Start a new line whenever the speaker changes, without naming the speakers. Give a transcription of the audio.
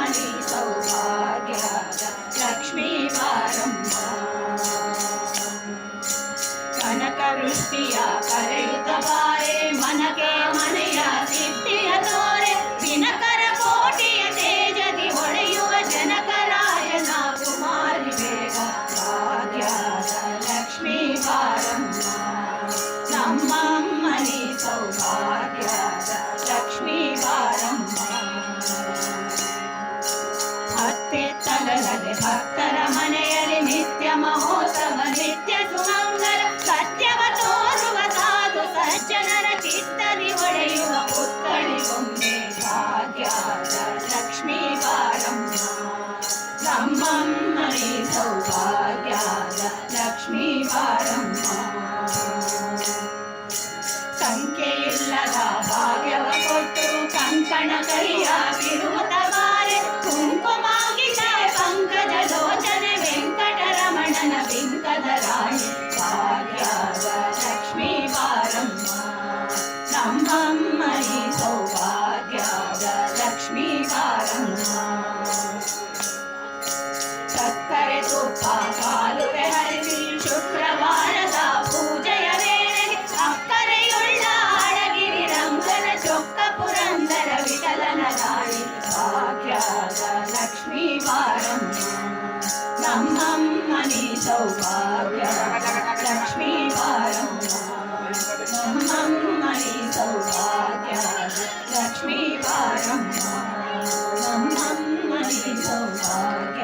ನಮ್ಮನಿ ಸೌಭಾಗ್ಯದ ಲಕ್ಷ್ಮೀ ಬಾರಮ್ಮ. ಕನಕ ವೃಷ್ಟಿಯ ಕರೆಯುತ್ತ ಬಾರೆ ಮನಕೆ ಮನೆಯ ಸಿದ್ಧಿಯ ತೋರೆ ದಿನಕರ ಕೋಟಿಯ ತೇಜದಿ ಹೊಳೆಯುವ ಜನಕರಾಯನ ಕುಮಾರಿ ಬೇಗ ಭಾಗ್ಯದ ಲಕ್ಷ್ಮೀ ಬಾರಮ್ಮ. ನಮ್ಮಮ್ಮನಿ ಸೌಭಾಗ್ಯದ ಲಕ್ಷ್ಮೀ ಬಾರಮ್ಮ. ಹತ್ತೆತ್ತಲದೆ ಭಕ್ತರ ಮನೆಯಲ್ಲಿ ನಿತ್ಯ ಮಹೋತ್ಸವ ನಿತ್ಯ ಸುಮಂಗಲ ಸತ್ಯವ ತೋರುವ ಸಾಧು ಸಜ್ಜನರ ಚಿತ್ತದಿ ಒಡೆಯುವ ಪುತ್ಥಳಿ ಬೊಮ್ಮೆ ಭಾಗ್ಯದ ಲಕ್ಷ್ಮೀ ಬಾರಮ್ಮ. ನಮ್ಮಮ್ಮನಿ ಸೌಭಾಗ್ಯದ ಲಕ್ಷ್ಮೀ ಬಾರಮ್ಮ. ಸಂಖ್ಯೆಯಿಲ್ಲದ ಭಾಗ್ಯವ ಕೊಟ್ಟು ಕಂಕಣ ಕೈಯ ಬಿಡುವುದ ಬಾರೆ ಕುಂಕುಮಾಗಿದ ಪಂಕಜ ಲೋಚನೆ ವೆಂಕಟರಮಣನ ಬಿಂಕದ ರಾಣಿ ಭಾಗ್ಯದ ಲಕ್ಷ್ಮೀ ಬಾರಮ್ಮ. ನಮ್ಮಮ್ಮನಿ ಸೌಭಾಗ್ಯದ ಲಕ್ಷ್ಮೀ ಬಾರಮ್ಮ. ಸಕ್ಕರೆ ತುಪ್ಪ ಕಾಲುವೆ ಹರಿಸಿ ಶುಕ್ರವಾರದ ಪೂಜೆಯ ವೇಳೆಗೆ ಅಕ್ಕರೆಯುಳ್ಳ ಅಳಗಿರಿ ರಂಗನ ಚೊಕ್ಕ ಪುರಂದರ ವಿಠಲನ ರಾಣಿ ಭಾಗ್ಯದ ಲಕ್ಷ್ಮೀ ಬಾರಮ್ಮ. ನಮ್ಮಮ್ಮನಿ ಸೌಭಾಗ್ಯದ ಲಕ್ಷ್ಮೀ ಬಾರಮ್ಮ. ನಮ್ಮಮ್ಮನಿ ಸೌಭಾಗ್ಯದ ಲಕ್ಷ್ಮೀ ಬಾರಮ್ಮ. ನಮ್ಮಮ್ಮನಿ ಸೌಭಾಗ್ಯ